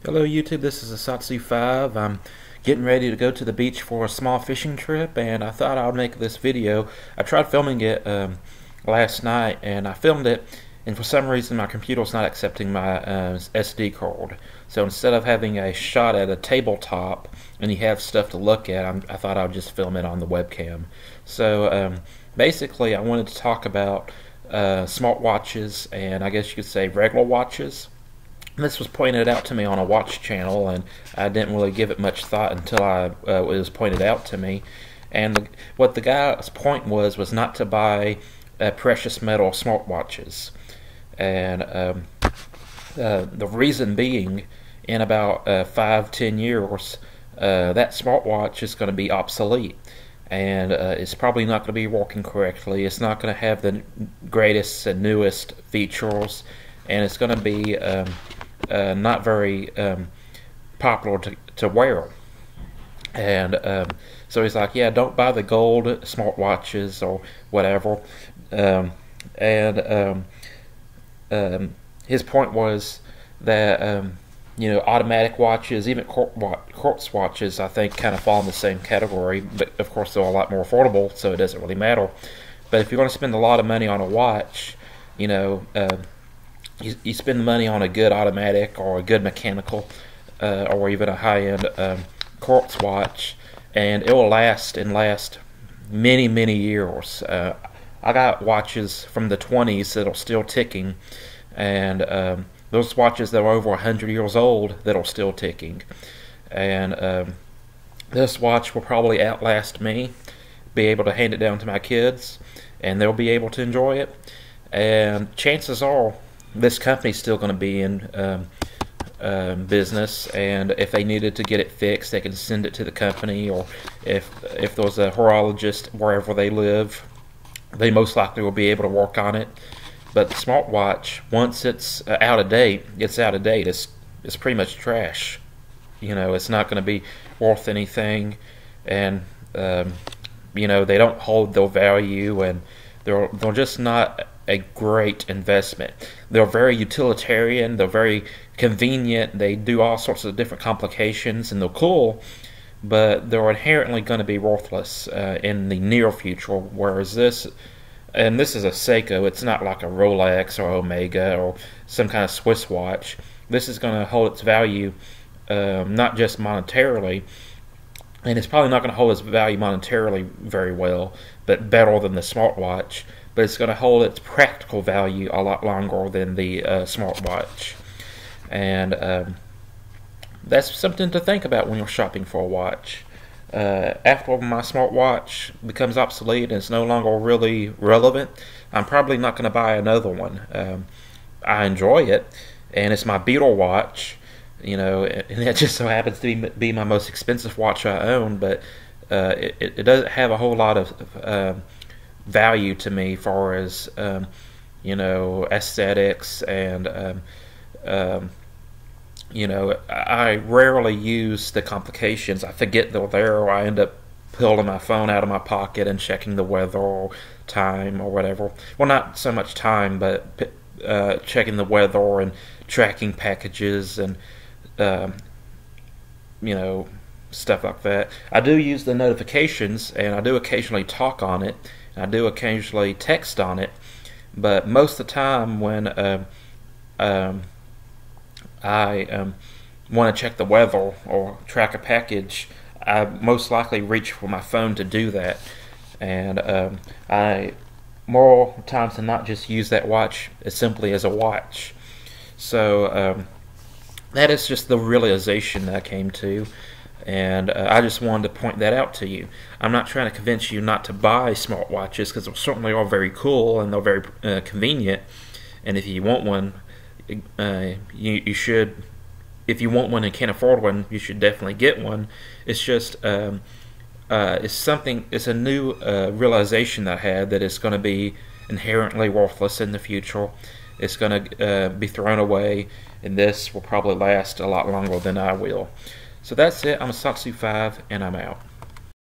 Hello YouTube, this is Asatsu5. I'm getting ready to go to the beach for a small fishing trip, and I thought I'd make this video. I tried filming it last night, and I filmed it, and for some reason my computer's not accepting my SD card. So instead of having a shot at a tabletop and you have stuff to look at, I thought I'd just film it on the webcam. So basically I wanted to talk about smartwatches, and I guess you could say regular watches. This was pointed out to me on a watch channel, and I didn't really give it much thought until it was pointed out to me. And what the guy's point was not to buy precious metal smartwatches. And the reason being, in about 5-10 years, that smartwatch is going to be obsolete. And it's probably not going to be working correctly. It's not going to have the greatest and newest features, and it's going to be not very popular to wear. And so he's like, yeah, don't buy the gold smartwatches or whatever. His point was that automatic watches, even quartz watches, I think kind of fall in the same category, but of course they're a lot more affordable, so it doesn't really matter. But if you're going to spend a lot of money on a watch, you spend money on a good automatic or a good mechanical or even a high-end quartz watch, and it will last many years. I got watches from the 20s that are still ticking, and those watches that are over 100 years old that are still ticking. And this watch will probably outlast me, be able to hand it down to my kids, and they'll be able to enjoy it. And chances are this company's still going to be in business, and if they needed to get it fixed, they can send it to the company, or if there's a horologist wherever they live, they most likely will be able to work on it. But the smartwatch, once it's out of date, it's out of date. It's pretty much trash. It's not going to be worth anything, and they don't hold their value, and they're just not a great investment. They're very utilitarian, they're very convenient, they do all sorts of different complications, and they're cool, but they're inherently going to be worthless in the near future. Whereas this is a Seiko, it's not like a Rolex or Omega or some kind of Swiss watch. This is going to hold its value not just monetarily, and it's probably not going to hold its value monetarily very well, but better than the smartwatch. But it's going to hold its practical value a lot longer than the smartwatch. And that's something to think about when you're shopping for a watch. After my smartwatch becomes obsolete and it's no longer really relevant, I'm probably not going to buy another one. I enjoy it, and it's my Beetle watch, and it just so happens to be my most expensive watch I own, but it doesn't have a whole lot of value to me, far as aesthetics, and I rarely use the complications. I forget they're there, or I end up pulling my phone out of my pocket and checking the weather or time or whatever. Well, not so much time, but checking the weather and tracking packages and stuff like that. I do use the notifications, and I do occasionally talk on it. I do occasionally text on it, but most of the time when I want to check the weather or track a package, I most likely reach for my phone to do that. And I more times than not just use that watch as simply as a watch. So that is just the realization that I came to. And I just wanted to point that out to you. I'm not trying to convince you not to buy smartwatches, because they certainly are very cool and they're very convenient. And if you want one, you should. If you want one and can't afford one, you should definitely get one. It's just it's a new realization that I had, that it's going to be inherently worthless in the future. It's going to be thrown away, and this will probably last a lot longer than I will. So that's it. I'm Asatsu5, and I'm out.